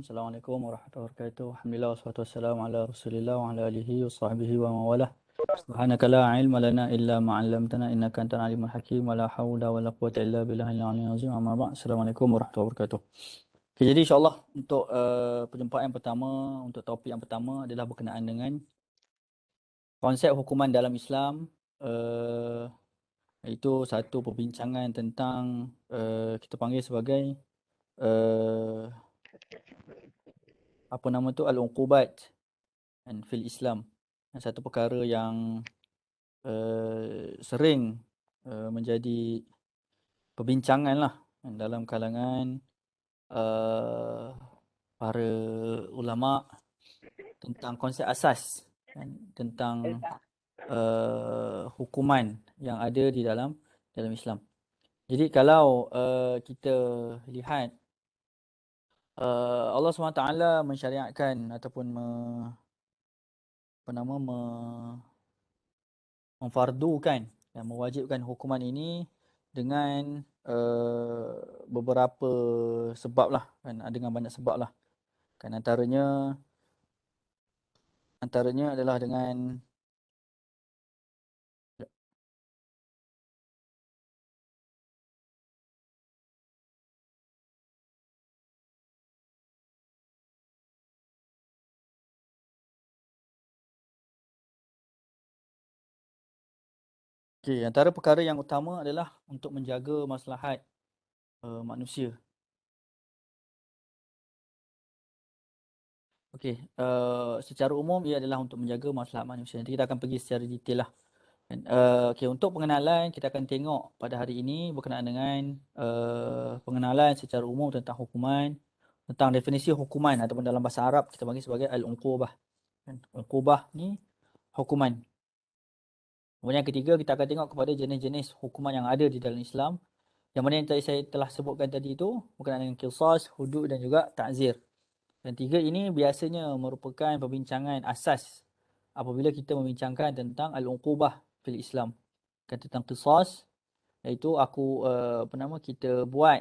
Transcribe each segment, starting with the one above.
Assalamualaikum warahmatullahi wabarakatuh. Alhamdulillah wassalatu wassalamu ala Rasulillah wa ala alihi wa sahbihi wa mawalah. Subhanaka la ilma lana illa ma 'allamtana innaka antal alimul hakim wa la haula wa la quwwata illa billahil aliyyil azim. Amma ba'd. Assalamualaikum warahmatullahi wabarakatuh. Okay, jadi insyaallah untuk perjumpaan yang pertama, untuk topik yang pertama adalah berkenaan dengan konsep hukuman dalam Islam, iaitu satu perbincangan tentang kita panggil sebagai uh, apa nama tu, al-uqubat fil Islam. Satu perkara yang sering menjadi perbincangan lah dalam kalangan para ulama tentang konsep asas tentang hukuman yang ada di dalam Islam. Jadi kalau kita lihat Allah SWT mensyariatkan ataupun memfardukan dan mewajibkan hukuman ini dengan beberapa sebab lah kan, dengan banyak sebab lah kan, antaranya adalah dengan antara perkara yang utama adalah untuk menjaga maslahat manusia. Secara umum ia adalah untuk menjaga maslahat manusia. Nanti kita akan pergi secara detail lah. Untuk pengenalan kita akan tengok pada hari ini berkenaan dengan pengenalan secara umum tentang hukuman, tentang definisi hukuman ataupun dalam bahasa Arab kita panggil sebagai al-uqubah. Uqubah ni hukuman. Kemudian yang ketiga kita akan tengok kepada jenis-jenis hukuman yang ada di dalam Islam. Yang mana yang tadi saya telah sebutkan tadi itu berkenaan dengan qisas, hudud dan juga ta'zir. Dan tiga ini biasanya merupakan perbincangan asas apabila kita membincangkan tentang al-uqubah fil Islam. Tentang qisas, iaitu kita buat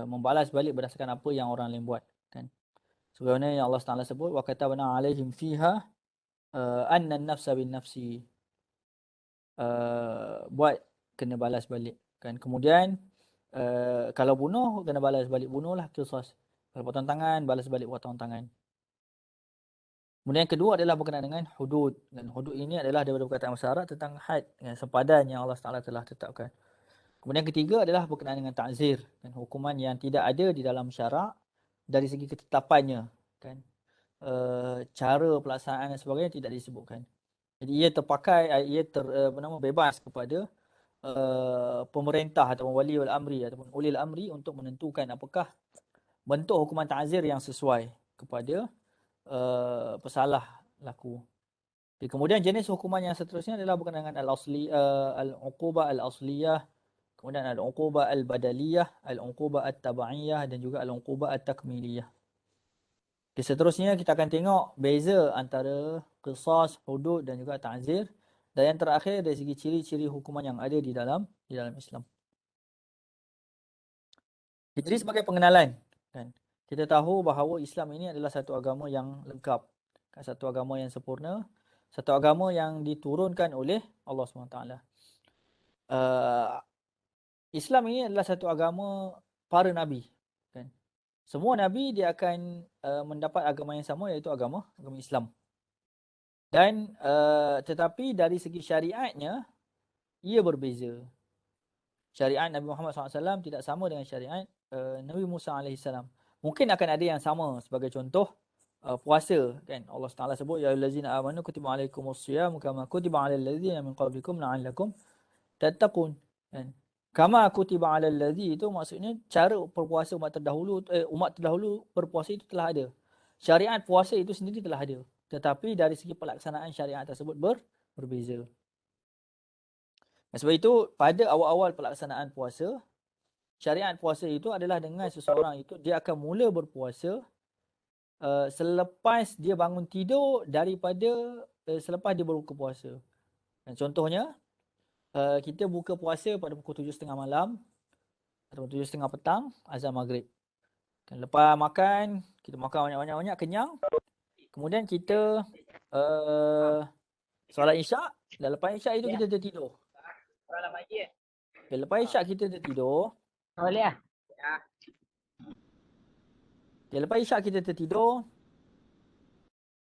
membalas balik berdasarkan apa yang orang lain buat kan. Sebagaimana yang Allah Taala sebut wa katabna alaihim fiha anna an-nafsa bin nafsi, buat kena balas balik kan. Kemudian kalau bunuh kena balas balik bunuhlah, qisas. Kalau potong tangan balas balik potong tangan. Kemudian yang kedua adalah berkenaan dengan hudud. Dan hudud ini adalah daripada perkataan bahasa Arab tentang had, sempadan yang Allah Taala telah tetapkan. Kemudian yang ketiga adalah berkenaan dengan ta'zir, dan hukuman yang tidak ada di dalam syarak dari segi ketetapannya kan. Cara pelaksanaan dan sebagainya tidak disebutkan. Jadi ia terpakai, bebas kepada pemerintah ataupun wali al-amri ataupun ulil amri untuk menentukan apakah bentuk hukuman ta'zir yang sesuai kepada pesalah laku. Kemudian jenis hukuman yang seterusnya adalah berkenaan dengan al-uqubah al-asliyah, kemudian al-uqubah al-badaliyah, al-uqubah at-tabaiyah dan juga al-uqubah at-takmiliyah. Seterusnya kita akan tengok beza antara qisas, hudud dan juga ta'zir, dan yang terakhir dari segi ciri-ciri hukuman yang ada di dalam Islam. Jadi sebagai pengenalan kan, kita tahu bahawa Islam ini adalah satu agama yang lengkap, satu agama yang sempurna, satu agama yang diturunkan oleh Allah SWT. Islam ini adalah satu agama para nabi kan. Semua nabi dia akan mendapat agama yang sama, iaitu agama Islam. Dan tetapi dari segi syariatnya ia berbeza. Syariat Nabi Muhammad SAW tidak sama dengan syariat Nabi Musa AS. Mungkin akan ada yang sama, sebagai contoh puasa kan. Allah Taala sebut ya ayyuhallazina amanu kutiba alaikumusiyam kama kutiba alal ladzina min qablikum la'allakum tattaqun kan. Kama kutiba alal ladzi itu maksudnya cara berpuasa umat terdahulu berpuasa itu telah ada. Syariat puasa itu sendiri telah ada. Tetapi dari segi pelaksanaan syariat tersebut berbeza. Sebab itu pada awal-awal pelaksanaan puasa, syariat puasa itu adalah dengan seseorang itu dia akan mula berpuasa selepas dia bangun tidur daripada selepas dia berbuka puasa. Dan contohnya kita buka puasa pada pukul 7.30 malam atau 7.30 petang, azan maghrib. Dan lepas makan Kita makan banyak-banyak, kenyang. Kemudian kita solat isyak. Dan lepas isyak itu kita tertidur. Okay, lepas isyak kita tertidur. Boleh lah. Okay, lepas isyak kita tertidur.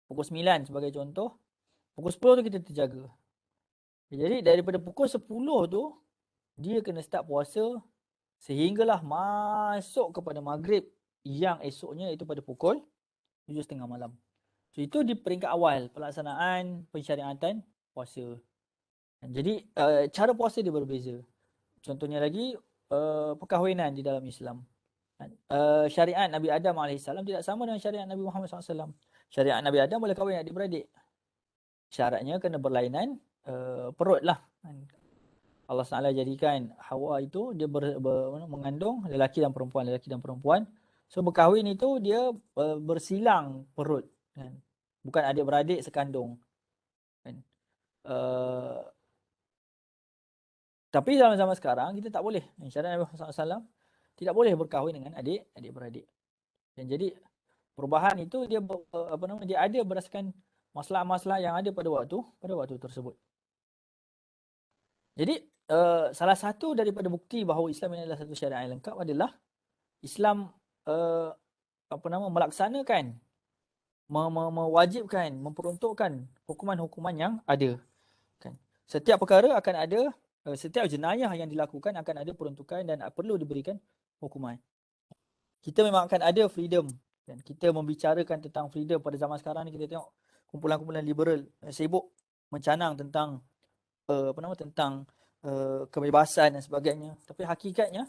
Pukul 9 sebagai contoh. Pukul 10 tu kita terjaga. Jadi daripada pukul 10 tu, dia kena start puasa sehinggalah masuk kepada maghrib yang esoknya itu pada pukul 7.30 malam. So, itu di peringkat awal pelaksanaan pensyariatan puasa. Jadi cara puasa dia berbeza. Contohnya lagi perkahwinan di dalam Islam. Syariat Nabi Adam AS tidak sama dengan syariat Nabi Muhammad SAW. Syariat Nabi Adam boleh kahwin adik-beradik. Syaratnya kena berlainan perut lah. Allah SWT jadikan Hawa itu dia mengandung lelaki dan perempuan. So berkahwin itu dia bersilang perut. Kan? Bukan adik-beradik sekandung. Kan? Tapi dalam zaman sekarang kita tak boleh. Syariat Nabi Muhammad SAW tidak boleh berkahwin dengan adik-beradik. Dan jadi perubahan itu dia dia ada berdasarkan masalah-masalah yang ada pada waktu tersebut. Jadi salah satu daripada bukti bahawa Islam ini adalah satu syariat yang lengkap adalah Islam melaksanakan, mewajibkan, memperuntukkan hukuman-hukuman yang ada. Kan? Setiap perkara akan ada, setiap jenayah yang dilakukan akan ada peruntukan dan perlu diberikan hukuman. Kita memang akan ada freedom. Dan kita membicarakan tentang freedom pada zaman sekarang ni, kita tengok kumpulan-kumpulan liberal sibuk mencanang tentang tentang kebebasan dan sebagainya. Tapi hakikatnya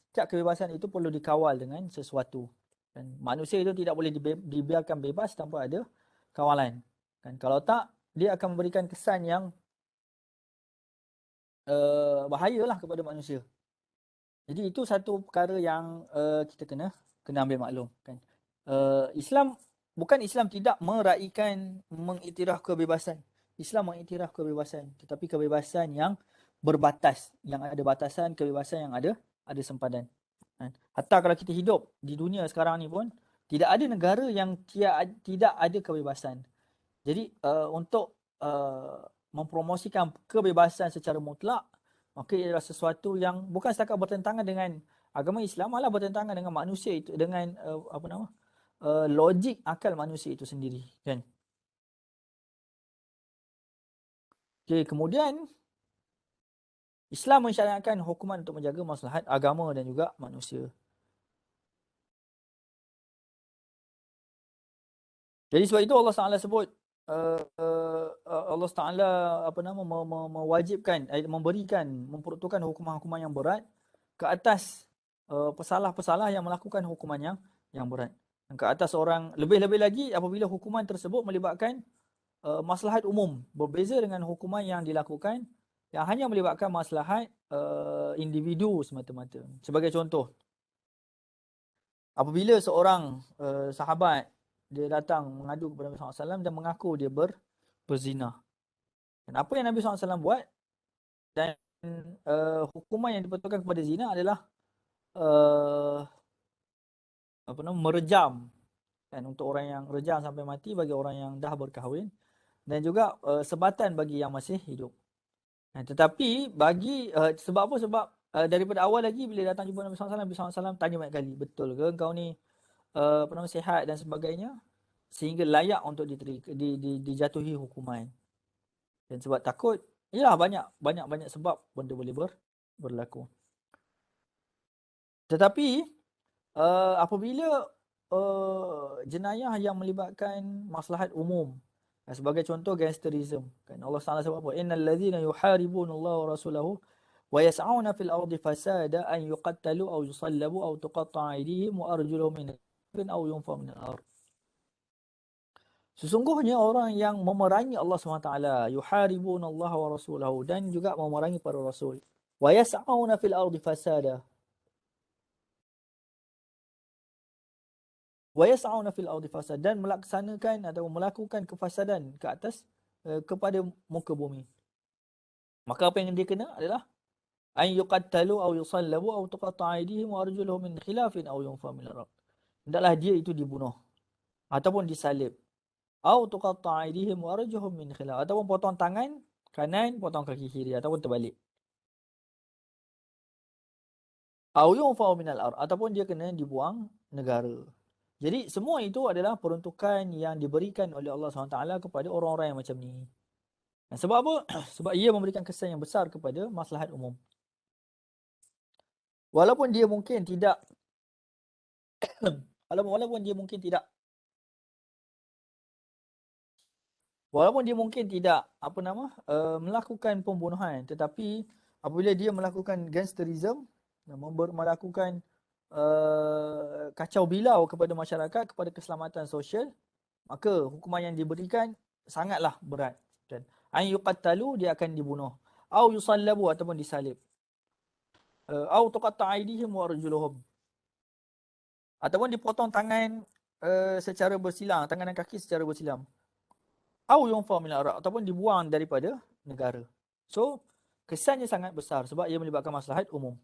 setiap kebebasan itu perlu dikawal dengan sesuatu. Dan manusia itu tidak boleh dibiarkan bebas tanpa ada kawalan. Kan kalau tak, dia akan memberikan kesan yang bahayalah kepada manusia. Jadi itu satu perkara yang kita kena ambil maklum. Kan bukan Islam tidak meraihkan mengiktiraf kebebasan. Islam mengiktiraf kebebasan, tetapi kebebasan yang berbatas, yang ada batasan, kebebasan yang ada sempadan. Hatta kalau kita hidup di dunia sekarang ni pun, tidak ada negara yang tidak ada kebebasan. Jadi untuk mempromosikan kebebasan secara mutlak, maka ia adalah sesuatu yang bukan setakat bertentangan dengan agama Islam, malah bertentangan dengan manusia itu, dengan logik akal manusia itu sendiri, kan? Okay, kemudian Islam mensyariatkan hukuman untuk menjaga maslahat agama dan juga manusia. Jadi sebab itu Allah Taala sebut Allah Taala mewajibkan, memberikan, memperuntukkan hukuman-hukuman yang berat ke atas pesalah-pesalah yang melakukan hukuman yang berat. Dan ke atas orang, lebih-lebih lagi apabila hukuman tersebut melibatkan maslahat umum, berbeza dengan hukuman yang dilakukan yang hanya melibatkan maslahat individu semata-mata. Sebagai contoh, apabila seorang sahabat dia datang mengadu kepada Nabi SAW dan mengaku dia berzina. Dan apa yang Nabi SAW buat, dan hukuman yang diperuntukkan kepada zina adalah merejam, kan, untuk orang yang rejam sampai mati bagi orang yang dah berkahwin, dan juga sebatan bagi yang masih hidup. Tetapi bagi sebab apa? Sebab daripada awal lagi bila datang jumpa Nabi SAW tanya banyak kali, betul ke kau ni sihat dan sebagainya, sehingga layak untuk dijatuhi hukuman. Dan sebab takut, ialah banyak sebab benda boleh berlaku. Tetapi apabila jenayah yang melibatkan maslahat umum, sebagai contoh gangsterism, kan Allah Taala sebut apa? Innal ladzina yuharibuna Allah wa rasulahu wa yas'auna fil ardi fasada an yuqattalu aw yusallabu aw tuqatta'a aydihim wa arjuluhum min khilafin aw yunfaw min al-ard. Sesungguhnya orang yang memerangi Allah SWT, yuharibuna Allah wa rasulahu, dan juga memerangi para rasul, wa yas'auna fil ardi fasada, wa yas'auna fil ardi fasad, dan melaksanakan atau melakukan kefasadan ke atas kepada muka bumi. Maka apa yang dia kena adalah an yuqattalu aw yusallabu aw tuqatta'a aydihim wa arjuluhum min khilafin aw yunfa min al-ard. hendaklah dia itu dibunuh ataupun disalib. Au tuqatta'a aydihim wa arjuluhum min khilaf, ataupun potong tangan kanan, potong kaki kiri, ataupun terbalik. Au yunfa'u minal ard, ataupun dia kena dibuang negara. Jadi semua itu adalah peruntukan yang diberikan oleh Allah SWT kepada orang-orang yang macam ni. Dan sebab apa? Sebab ia memberikan kesan yang besar kepada maslahat umum. Walaupun dia mungkin tidak walaupun dia mungkin tidak apa nama melakukan pembunuhan, tetapi apabila dia melakukan gangsterism, melakukan kacau bilau kepada masyarakat, kepada keselamatan sosial, maka hukuman yang diberikan sangatlah berat. Dan an yuqattalu, dia akan dibunuh, au yusallabu, ataupun disalib, au tuqatta aydihim wa arjuluhum, ataupun dipotong tangan secara bersilang, tangan dan kaki secara bersilang, au yunfa min al-ard, ataupun dibuang daripada negara. So kesannya sangat besar sebab ia melibatkan maslahat umum.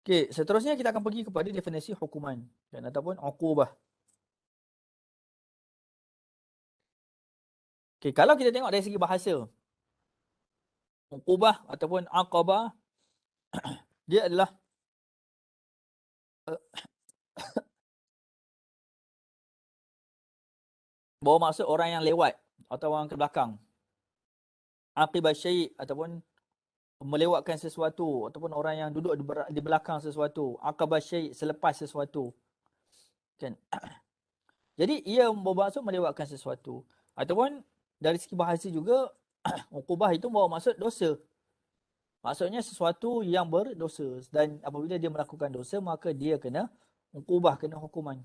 Okey, seterusnya kita akan pergi kepada definisi hukuman dan ataupun uqubah. Okey, kalau kita tengok dari segi bahasa, uqubah ataupun aqabah, dia adalah uh, bawa maksud orang yang lewat atau orang ke belakang. Aqibah syai' ataupun melewatkan sesuatu, ataupun orang yang duduk di belakang sesuatu. Aqabah syai' selepas sesuatu. Kan? Jadi ia bermaksud melewatkan sesuatu. Ataupun dari segi bahasa juga, uqubah itu bawa maksud dosa. Maksudnya sesuatu yang berdosa. Dan apabila dia melakukan dosa, maka dia kena uqubah, kena hukuman.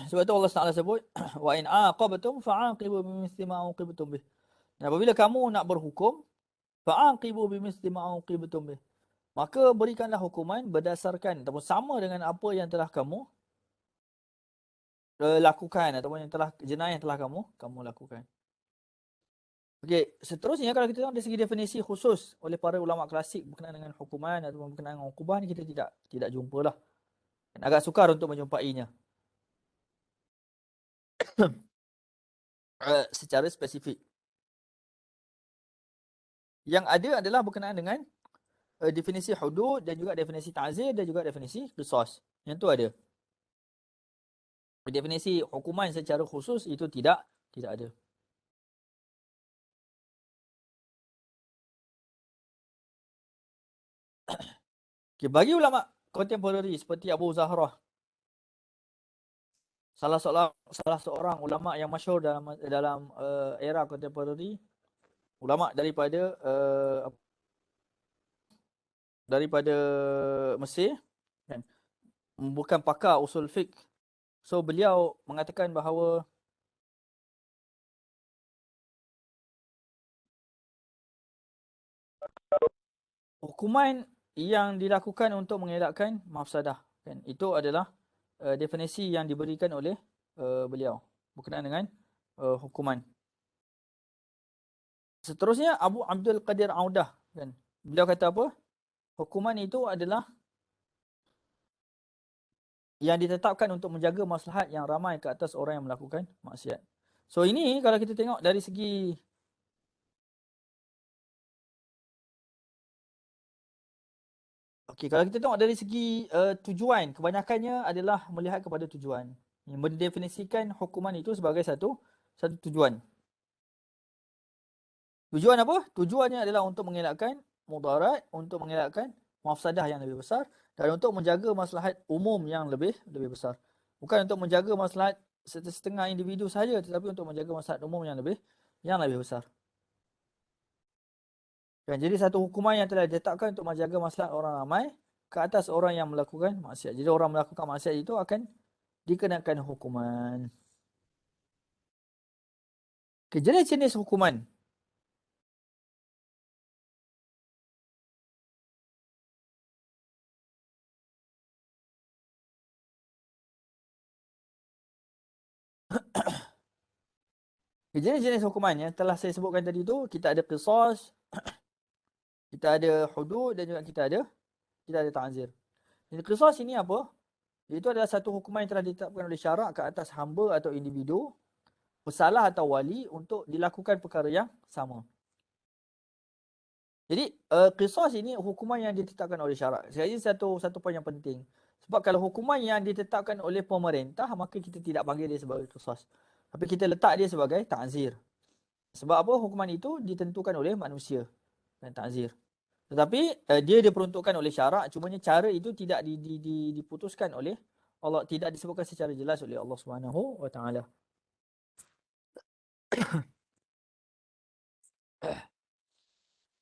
Sebab itu Allah Taala sebut, wa in aqabtum fa'aqibu bimithli ma uqibtum bih. Dan apabila kamu nak berhukum, fa'aqibu bimithli ma uqibtum bih, maka berikanlah hukuman berdasarkan ataupun sama dengan apa yang telah kamu lakukan, ataupun yang telah jenayah yang telah kamu lakukan. Okey, seterusnya kalau kita tengok dari segi definisi khusus oleh para ulama klasik berkenaan dengan hukuman ataupun berkenaan dengan ukubah ni, kita tidak jumpalah. Dan agak sukar untuk menjumpainya secara spesifik. Yang ada adalah berkenaan dengan definisi hudud dan juga definisi ta'zir dan juga definisi qisas. Yang tu ada. Definisi hukuman secara khusus itu tidak ada. Okay, bagi ulama contemporary seperti Abu Zahrah, salah seorang ulama yang masyhur dalam era contemporary, ulama daripada Mesir, kan, bukan pakar usul fiqh. So beliau mengatakan bahawa hukuman yang dilakukan untuk mengelakkan mafsadah, kan, itu adalah definisi yang diberikan oleh beliau berkenaan dengan hukuman. Seterusnya Abu Abdul Qadir Audah, kan, beliau kata apa? Hukuman itu adalah yang ditetapkan untuk menjaga maslahat yang ramai ke atas orang yang melakukan maksiat. So ini kalau kita tengok dari segi kalau kita tengok dari segi tujuan, kebanyakannya adalah melihat kepada tujuan. Yang mendefinisikan hukuman itu sebagai satu tujuan. Tujuan apa? Tujuannya adalah untuk mengelakkan mudarat, untuk mengelakkan mafsadah yang lebih besar, dan untuk menjaga maslahat umum yang lebih besar. Bukan untuk menjaga maslahat setengah individu sahaja, tetapi untuk menjaga maslahat umum yang lebih besar. Dan jadi satu hukuman yang telah ditetapkan untuk menjaga maslahat orang ramai ke atas orang yang melakukan maksiat. Jadi orang melakukan maksiat itu akan dikenakan hukuman. Jenis-jenis hukuman. Jenis-jenis hukuman yang telah saya sebutkan tadi tu, kita ada qisas, kita ada hudud dan juga kita ada ta'zir. Jadi qisas ini apa? Itu adalah satu hukuman yang telah ditetapkan oleh syarak ke atas hamba atau individu, pesalah atau wali untuk dilakukan perkara yang sama. Jadi qisas ini hukuman yang ditetapkan oleh syarak. Jadi satu poin yang penting. Sebab kalau hukuman yang ditetapkan oleh pemerintah, maka kita tidak panggil dia sebagai qisas. Tapi kita letak dia sebagai ta'zir. Sebab apa? Hukuman itu ditentukan oleh manusia dan ta'zir. Tetapi dia diperuntukkan oleh syarak, cumanya cara itu tidak diputuskan oleh Allah, tidak disebutkan secara jelas oleh Allah Subhanahu wa taala.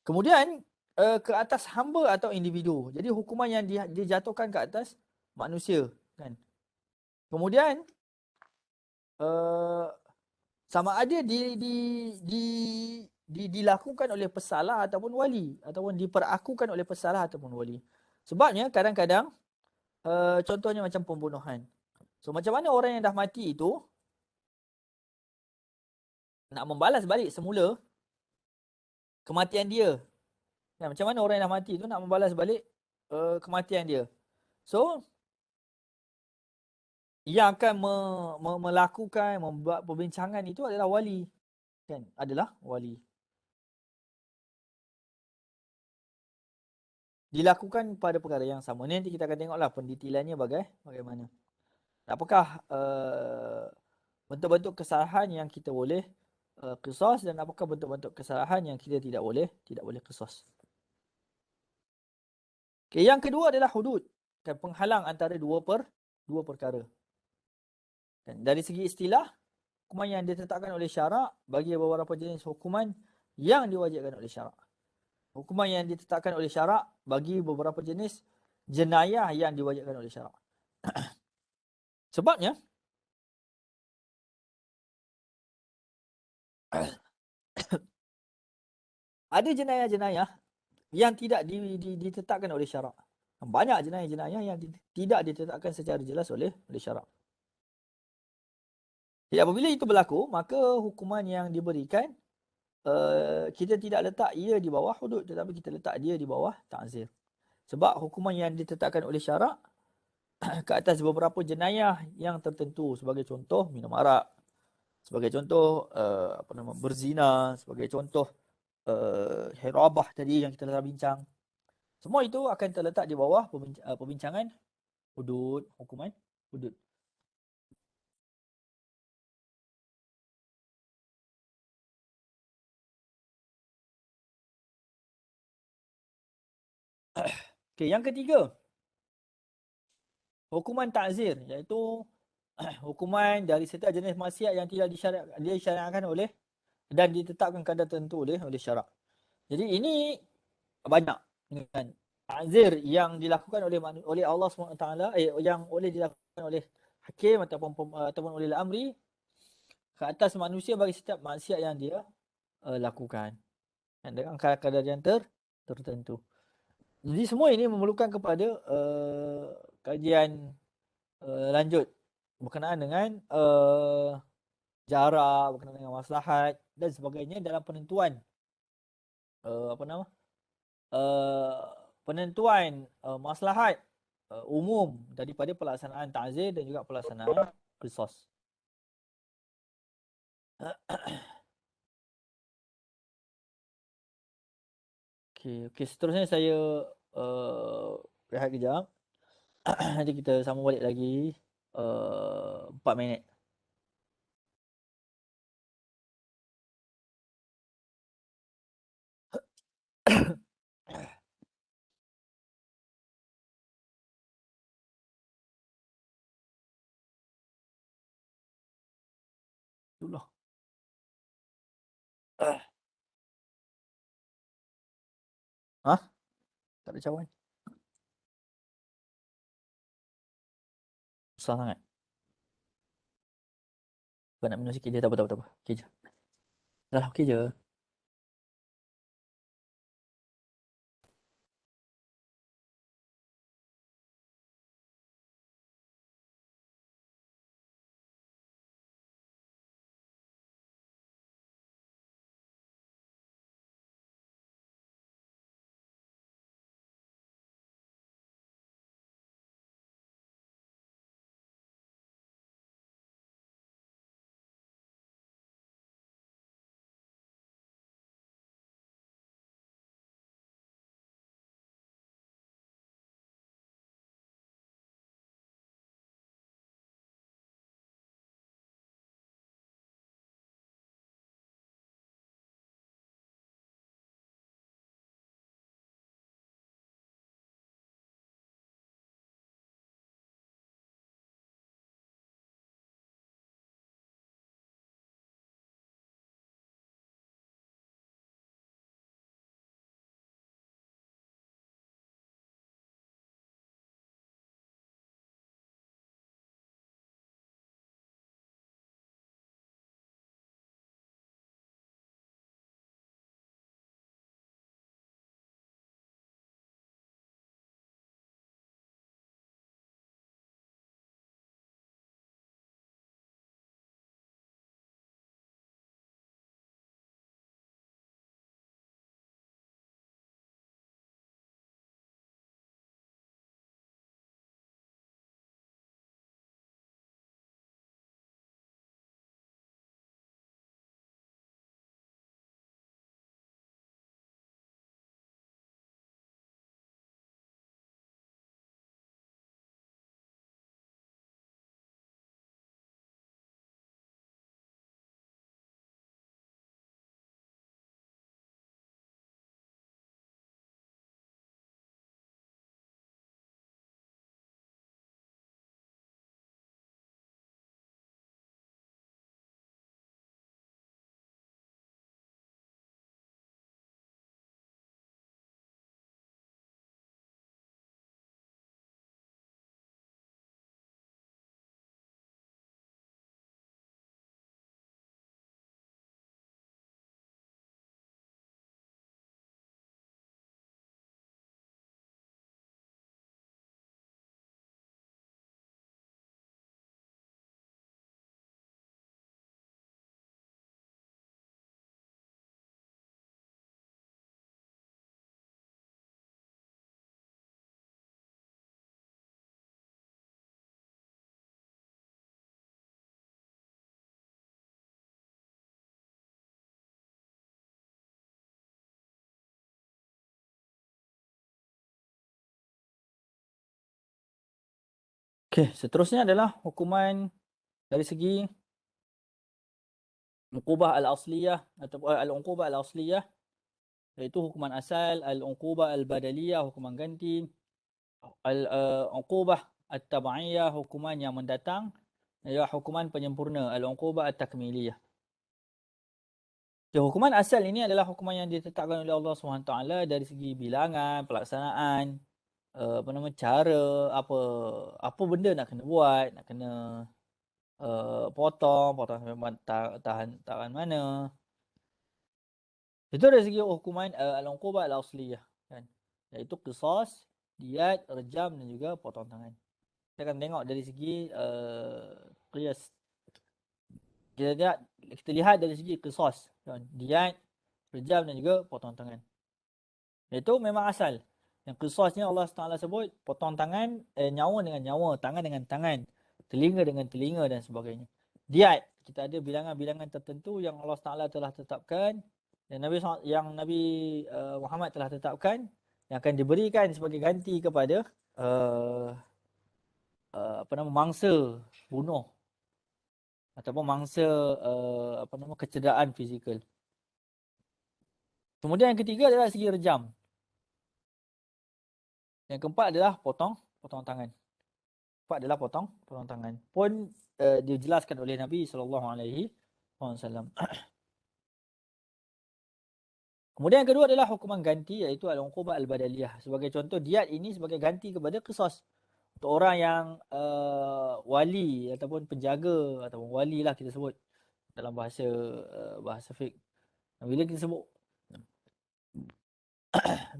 Kemudian ke atas hamba atau individu. Jadi hukuman yang dijatuhkan ke atas manusia, kan. Kemudian uh, sama ada di dilakukan oleh pesalah ataupun wali, ataupun diperakukan oleh pesalah ataupun wali. Sebabnya kadang-kadang contohnya macam pembunuhan. So macam mana orang yang dah mati itu nak membalas balik semula kematian dia. Nah, macam mana orang yang dah mati itu nak membalas balik kematian dia. So yang akan melakukan, membuat perbincangan itu adalah wali, kan? Adalah wali. Dilakukan pada perkara yang sama. Nanti kita akan tengoklah pendetilannya bagaimana. Apakah bentuk-bentuk kesalahan yang kita boleh qisas, dan apakah bentuk-bentuk kesalahan yang kita tidak boleh qisas. Okay, yang kedua adalah hudud, kan, penghalang antara dua perkara. Dan dari segi istilah, hukuman yang ditetapkan oleh syarak bagi beberapa jenis hukuman yang diwajibkan oleh syarak. Hukuman yang ditetapkan oleh syarak bagi beberapa jenis jenayah yang diwajibkan oleh syarak. Sebabnya ada jenayah-jenayah yang tidak ditetapkan oleh syarak. Banyak jenayah-jenayah yang tidak ditetapkan secara jelas oleh syarak. Jadi apabila itu berlaku, maka hukuman yang diberikan kita tidak letak ia di bawah hudud, tetapi kita letak dia di bawah ta'zir. Sebab hukuman yang ditetapkan oleh syarak ke atas beberapa jenayah yang tertentu, sebagai contoh minum arak, sebagai contoh berzina, sebagai contoh hirabah tadi yang kita telah bincang. Semua itu akan terletak di bawah perbincangan hudud, hukuman hudud. Okey, yang ketiga, hukuman ta'zir, iaitu hukuman dari setiap jenis maksiat yang tidak disyariatkan oleh dan ditetapkan kadar tertentu oleh syarak. Jadi ini banyak, kan, ta'zir yang dilakukan oleh Allah SWT, yang boleh dilakukan oleh hakim ataupun oleh al-amri ke atas manusia bagi setiap maksiat yang dia lakukan, dan dengan kadar yang tertentu. Jadi semua ini memerlukan kepada kajian lanjut berkenaan dengan jarak, berkenaan dengan maslahat dan sebagainya dalam penentuan apa nama uh, penentuan maslahat umum daripada pelaksanaan ta'zir dan juga pelaksanaan qisas. Okey, seterusnya saya rehat kejap. Nanti kita sambung balik lagi 4 minit. Itulah. Hah? Tak ada cawan. Susah sangat. Kau nak minum sikit je, tak apa. Okey je. Dah lah, okey je. Okey, seterusnya adalah hukuman dari segi uqubah al-asliyah ataupun al-uqubah al-asliyah, iaitu hukuman asal, al-uqubah al-badaliyah, hukuman ganti, uqubah at-tab'iyah, hukuman yang mendatang, dan juga hukuman penyempurna, al-uqubah at-takmiliyah. Okay, hukuman asal ini adalah hukuman yang ditetapkan oleh Allah SWT dari segi bilangan, pelaksanaan, apa nama, cara, apa benda nak kena buat, nak kena potong sampai tahan mana. Itu dari segi hukuman al-uqubah al-asliyah kan. Iaitu qisas, diyat, rejam dan juga potong tangan. Kita akan tengok dari segi qiyas. Kita lihat dari segi qisas kan. Diyat, rejam dan juga potong tangan. Itu memang asal. Yang qisasnya Allah Taala sebut potong tangan, nyawa dengan nyawa, tangan dengan tangan, telinga dengan telinga dan sebagainya. Diyat, kita ada bilangan-bilangan tertentu yang Allah Taala telah tetapkan, yang Nabi Muhammad telah tetapkan, yang akan diberikan sebagai ganti kepada uh, mangsa bunuh ataupun mangsa kecederaan fizikal. Kemudian yang ketiga adalah segi rejam. Yang keempat adalah potong tangan. Keempat adalah potong tangan. Pun dijelaskan oleh Nabi SAW. Kemudian yang kedua adalah hukuman ganti, iaitu al-uqubah al-badaliyah. Sebagai contoh, diyat ini sebagai ganti kepada qisas. Untuk orang yang wali ataupun penjaga ataupun wali lah kita sebut dalam bahasa fiqh. Bila kita sebut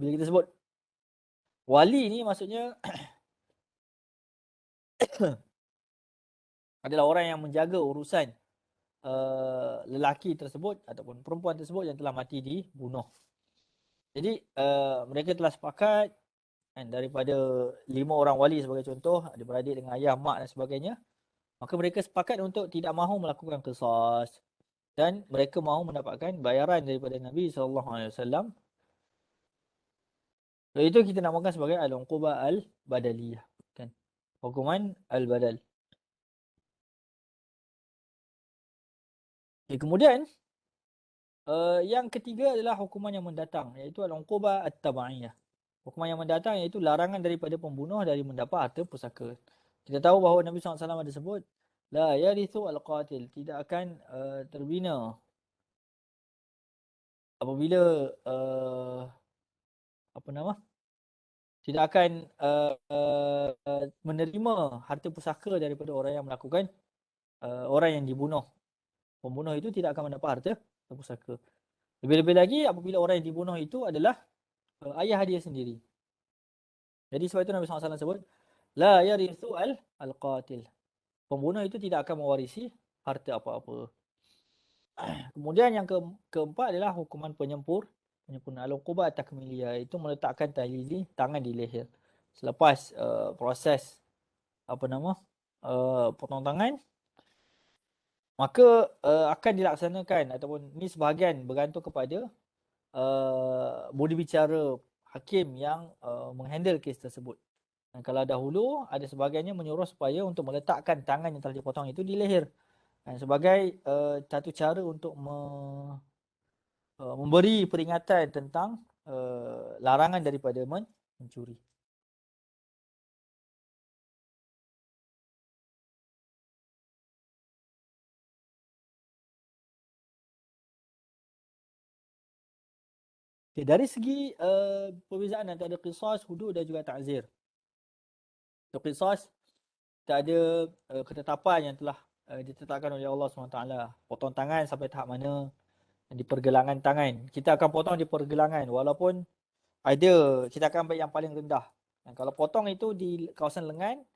bila kita sebut wali ni maksudnya adalah orang yang menjaga urusan lelaki tersebut ataupun perempuan tersebut yang telah mati dibunuh. Jadi mereka telah sepakat kan, daripada 5 orang wali sebagai contoh, ada beradik dengan ayah, mak dan sebagainya. Maka mereka sepakat untuk tidak mahu melakukan qisas dan mereka mahu mendapatkan bayaran daripada Nabi SAW. So, itu kita namakan sebagai al-uqubah al-badaliyah kan. Hukuman al-badal. Okay, kemudian yang ketiga adalah hukuman yang mendatang, iaitu al-uqubah at-tab'iyah. Hukuman yang mendatang iaitu larangan daripada pembunuh dari mendapat harta pusaka. Kita tahu bahawa Nabi SAW ada sebut, la yarithu al-qatil, tidak akan terbina apabila apa nama? Tidak akan menerima harta pusaka daripada orang yang melakukan orang yang dibunuh. Pembunuh itu tidak akan mendapat harta pusaka. Lebih-lebih lagi apabila orang yang dibunuh itu adalah ayah dia sendiri. Jadi sebab itu Nabi SAW sebut, la yarithu al-qatil. Pembunuh itu tidak akan mewarisi harta apa-apa. Kemudian yang keempat adalah hukuman penyempurna al-uqubah takmiliyah, itu meletakkan tali tangan di leher. Selepas proses potong tangan, maka akan dilaksanakan ataupun ini sebahagian bergantung kepada budi bicara hakim yang menghandle kes tersebut. Dan kalau dahulu ada sebahagiannya menyuruh supaya untuk meletakkan tangan yang telah dipotong itu di leher. Dan sebagai satu cara untuk memberi peringatan tentang larangan daripada mencuri. Okay, dari segi perbezaan antara qisas, hudud dan juga ta'zir. Untuk qisas, kita ada ketetapan yang telah ditetapkan oleh Allah SWT. Potong tangan sampai tahap mana, di pergelangan tangan. Kita akan potong di pergelangan walaupun ada, kita akan ambil yang paling rendah. Dan kalau potong itu di kawasan lengan,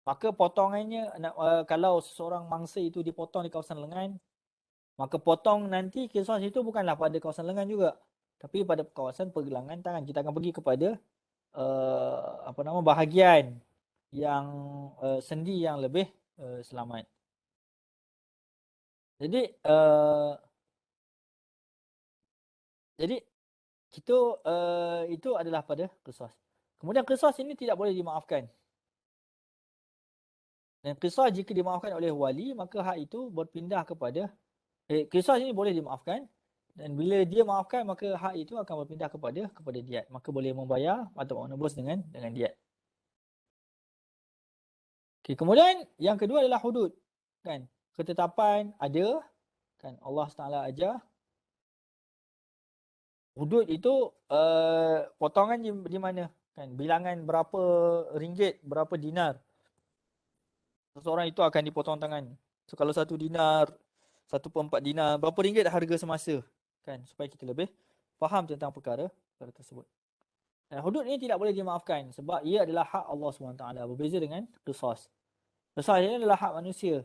maka potongannya kalau seseorang mangsa itu dipotong di kawasan lengan, maka potong nanti qisas itu bukanlah pada kawasan lengan juga, tapi pada kawasan pergelangan tangan. Kita akan pergi kepada bahagian yang sendi yang lebih selamat. Jadi jadi itu adalah pada qisas. Kemudian qisas ini tidak boleh dimaafkan. Dan qisas jika dimaafkan oleh wali, maka hak itu berpindah kepada qisas ini boleh dimaafkan, dan bila dia maafkan maka hak itu akan berpindah kepada diat, maka boleh membayar atau menebus dengan diat. Okay, kemudian yang kedua adalah hudud, kan? Ketetapan ada, kan? Allah Taala ajar. Hudud itu potongan di mana, kan? Bilangan berapa ringgit, berapa dinar seseorang itu akan dipotong tangan. So kalau 1 dinar, 1/4 dinar, berapa ringgit harga semasa, kan? Supaya kita lebih faham tentang perkara tersebut. Dan hudud ini tidak boleh dimaafkan sebab ia adalah hak Allah SWT. Berbeza dengan qisas. Qisas ini adalah hak manusia,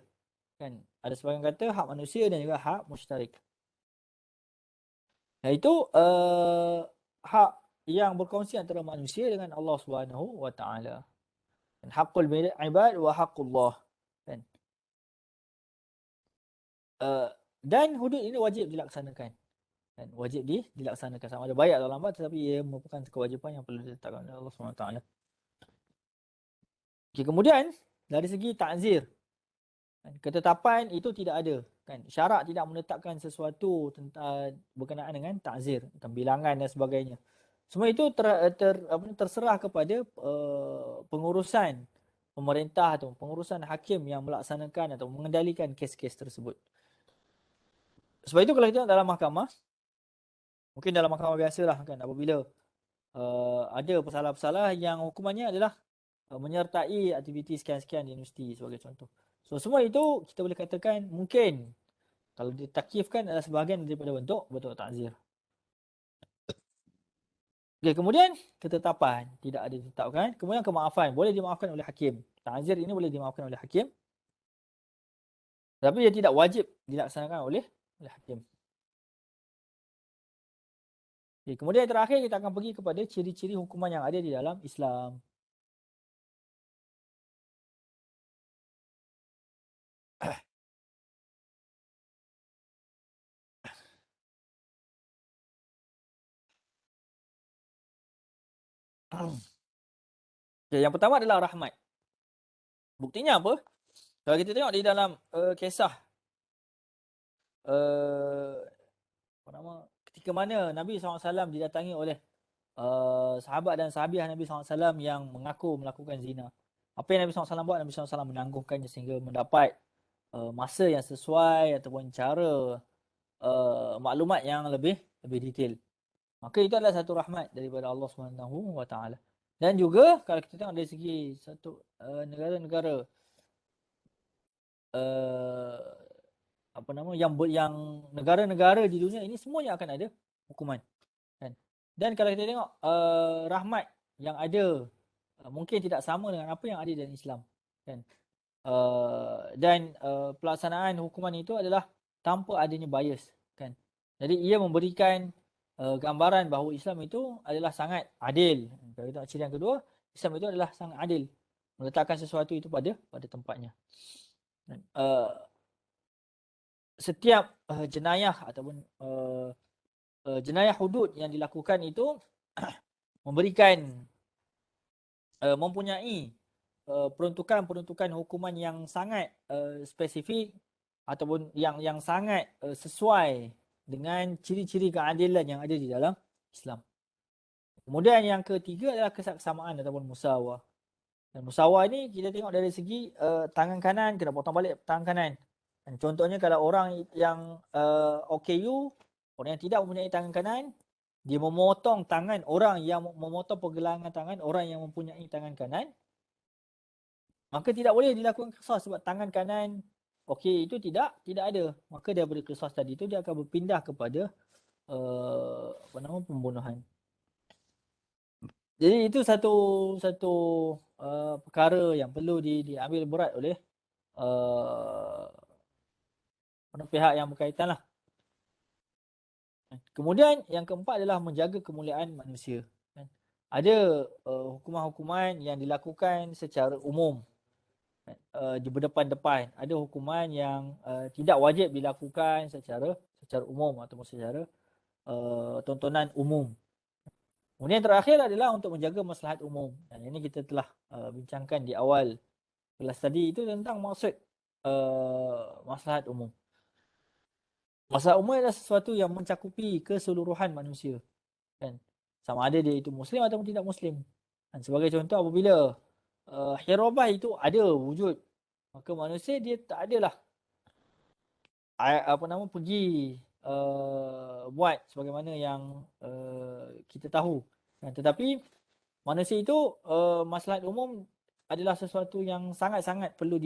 kan? Ada sebagian kata hak manusia dan juga hak musytarik. Iaitu hak yang berkongsi antara manusia dengan Allah SWT. Dan haqqul ibad wa haqqullah, kan? Dan hudud ini wajib dilaksanakan. Dan wajib dilaksanakan sama ada baik atau lambat, tetapi ia merupakan kewajipan yang perlu diletakkan oleh Allah SWT. Okay, kemudian dari segi ta'zir, ketetapan itu tidak ada, kan? Syarak tidak menetapkan sesuatu tentang berkenaan dengan ta'zir, tentang bilangan dan sebagainya. Semua itu terserah kepada pengurusan pemerintah atau pengurusan hakim yang melaksanakan atau mengendalikan kes-kes tersebut. Sebab itu kalau kita dalam mahkamah, mungkin dalam mahkamah biasalah, kan, apabila ada pesalah-pesalah yang hukumannya adalah menyertai aktiviti sekian-sekian di universiti sebagai contoh. So semua itu kita boleh katakan mungkin kalau ditakifkan adalah sebahagian daripada bentuk ta'zir. Okay, kemudian ketetapan tidak ada ditetapkan. Kemudian kemaafan boleh dimaafkan oleh hakim. Ta'zir ini boleh dimaafkan oleh hakim, tapi ia tidak wajib dilaksanakan oleh hakim. Okay, kemudian yang terakhir kita akan pergi kepada ciri-ciri hukuman yang ada di dalam Islam. Okay, yang pertama adalah rahmat. Buktinya apa? Kalau kita tengok di dalam kisah apa nama, ketika mana Nabi SAW didatangi oleh sahabat dan sahabiah Nabi SAW yang mengaku melakukan zina. Apa yang Nabi SAW buat? Nabi SAW menangguhkannya sehingga mendapat masa yang sesuai ataupun cara maklumat yang lebih detail. Maka itu adalah satu rahmat daripada Allah SWT. Dan juga kalau kita tengok dari segi satu negara-negara apa nama yang negara-negara di dunia ini semuanya akan ada hukuman, kan? Dan kalau kita tengok rahmat yang ada mungkin tidak sama dengan apa yang ada dalam Islam, kan? Dan pelaksanaan hukuman itu adalah tanpa adanya bias, kan? Jadi ia memberikan gambaran bahawa Islam itu adalah sangat adil. Kalau kita tengok ciri yang kedua, Islam itu adalah sangat adil, meletakkan sesuatu itu pada tempatnya. Setiap jenayah ataupun jenayah hudud yang dilakukan itu memberikan mempunyai peruntukan hukuman yang sangat spesifik ataupun yang sangat sesuai dengan ciri-ciri keadilan yang ada di dalam Islam. Kemudian yang ketiga adalah kesamaan ataupun musawah. Dan musawah ini kita tengok dari segi tangan kanan kena potong balik tangan kanan. Dan contohnya kalau orang yang OKU, orang yang tidak mempunyai tangan kanan, dia memotong tangan orang yang memotong pergelangan tangan orang yang mempunyai tangan kanan, maka tidak boleh dilakukan qisas sebab tangan kanan okey itu tidak ada. Maka daripada qisas tadi itu dia akan berpindah kepada apa nama pembunuhan. Jadi itu satu perkara yang perlu diambil berat oleh pihak yang berkaitan lah. Kemudian yang keempat adalah menjaga kemuliaan manusia. Ada hukuman-hukuman yang dilakukan secara umum di berdepan-depan. Ada hukuman yang tidak wajib dilakukan secara umum ataupun secara tontonan umum. Kemudian yang terakhir adalah untuk menjaga maslahat umum. Dan ini kita telah bincangkan di awal Kelas tadi itu tentang maksud maslahat umum. Maslahat umum adalah sesuatu yang mencakupi keseluruhan manusia, kan? Sama ada dia itu Muslim ataupun tidak Muslim. Dan sebagai contoh, apabila hirabah itu ada wujud, maka manusia dia tak adalah pergi buat sebagaimana yang kita tahu. Tetapi manusia itu maslahat umum adalah sesuatu yang sangat-sangat perlu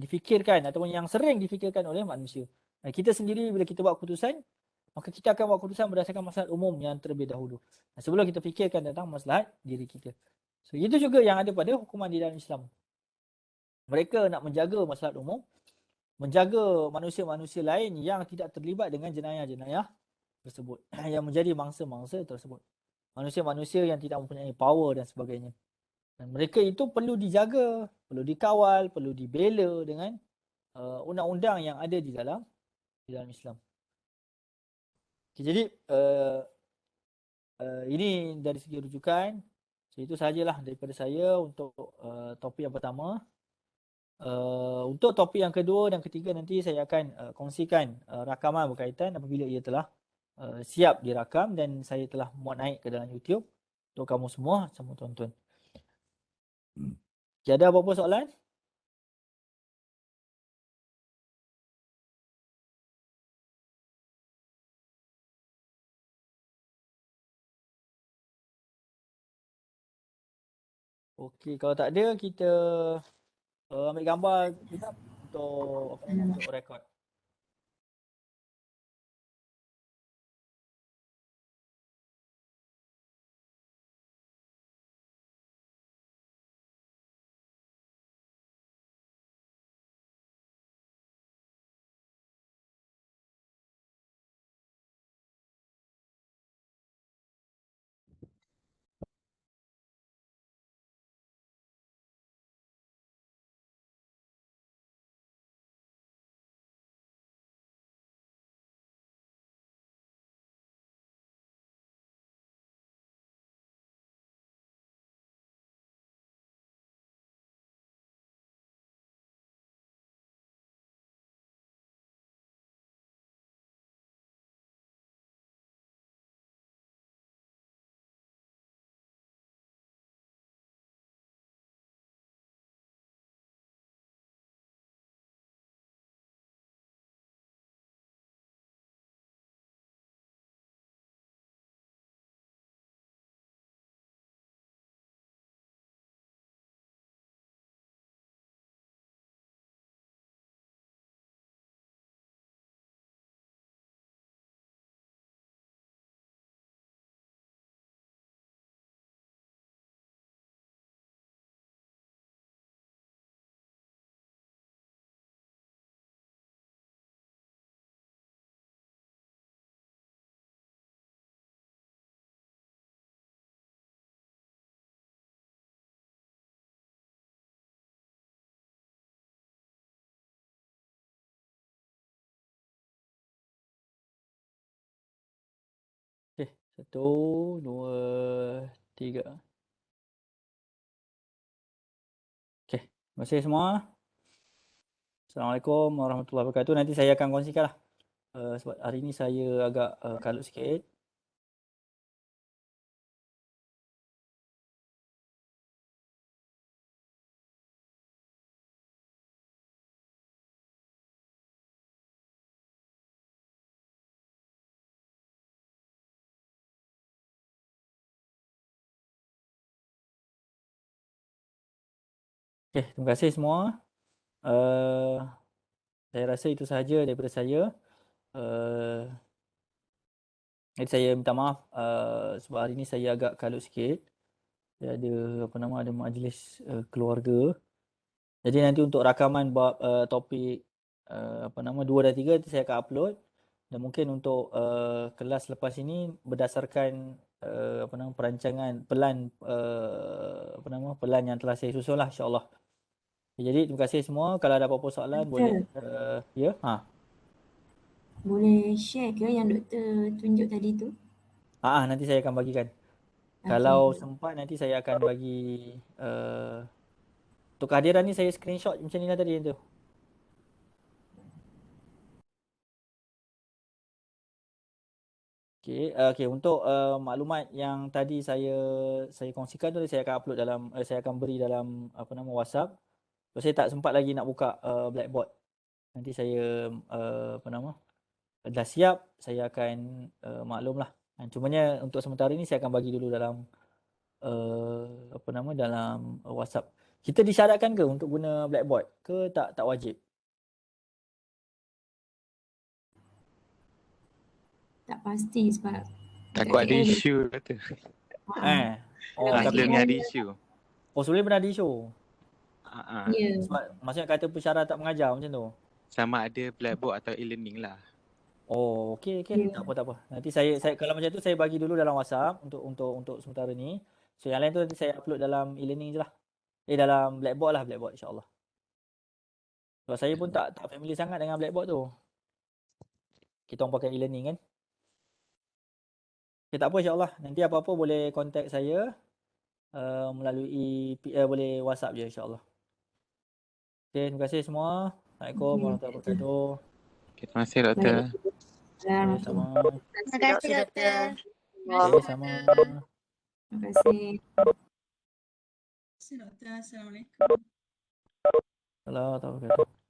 difikirkan ataupun yang sering difikirkan oleh manusia. Kita sendiri bila kita buat keputusan, maka kita akan buat keputusan berdasarkan maslahat umum yang terlebih dahulu. Sebelum kita fikirkan tentang maslahat diri kita. So, itu juga yang ada pada hukuman di dalam Islam. Mereka nak menjaga maslahat umum, menjaga manusia-manusia lain yang tidak terlibat dengan jenayah-jenayah tersebut, yang menjadi mangsa-mangsa tersebut. Manusia-manusia yang tidak mempunyai power dan sebagainya. Dan mereka itu perlu dijaga, perlu dikawal, perlu dibela dengan undang-undang yang ada di dalam Islam. Okay, jadi ini dari segi rujukan. So, itu sahajalah daripada saya untuk topik yang pertama. Untuk topik yang kedua dan ketiga nanti saya akan kongsikan rakaman berkaitan apabila ia telah siap dirakam dan saya telah muat naik ke dalam YouTube untuk kamu semua tonton. Okay, ada apa-apa soalan? Okey, kalau tak ada kita ambil gambar juga untuk rekod. Okey, 1, 2, 3. Okey, terima kasih semua. Assalamualaikum warahmatullahi wabarakatuh. Nanti saya akan kongsikanlah sebab hari ini saya agak kalut sikit. Okey, terima kasih semua. Uh, saya rasa itu sahaja daripada saya. Jadi saya minta maaf sebab hari ini saya agak kalut sikit. Saya ada majlis keluarga. Jadi nanti untuk rakaman bab topik 2 dan 3 nanti saya akan upload. Dan mungkin untuk kelas lepas ini berdasarkan perancangan pelan yang telah saya susun lah, insya-Allah. Jadi terima kasih semua. Kalau ada apa-apa soalan boleh ya. Boleh share ke yang doktor tunjuk tadi tu? Nanti saya akan bagikan. Okey. Kalau sempat nanti saya akan bagi Untuk kehadiran ni saya screenshot macam ni lah tadi tu. Okey, untuk maklumat yang tadi saya kongsikan tu saya akan upload dalam saya akan beri dalam apa nama WhatsApp. So, saya tak sempat lagi nak buka Blackboard. Nanti saya apa nama dah siap saya akan maklumlah. Cumanya untuk sementara ni saya akan bagi dulu dalam apa nama dalam WhatsApp. Kita disyaratkan ke untuk guna Blackboard ke tak wajib? Tak pasti sebab Takut dekat ada KL isu kata. Oh, Kalau kat Sebelum ni KL ada isu. sebelum pernah ada isu. Ya. Sebab maksudnya kata pensyarah tak mengajar macam tu. Sama ada Blackboard atau e-learning lah. Oh, okey. Ya. Tak apa. Nanti saya kalau macam tu saya bagi dulu dalam WhatsApp untuk sementara ni. So yang lain tu nanti saya upload dalam e-learning je lah. Dalam Blackboard insya-Allah. Sebab saya pun tak familiar sangat dengan Blackboard tu. Kita orang pakai e-learning kan. Okay, tak apa insya-Allah. Nanti apa-apa boleh contact saya melalui boleh WhatsApp je insya-Allah. Okay, terima kasih semua. Assalamualaikum warahmatullahi wabarakatuh. Okay, terima kasih doktor. Okay, sama. Terima kasih doktor. Okay, sama. Terima kasih. Doktor, Assalamualaikum. Assalamualaikum warahmatullahi wabarakatuh.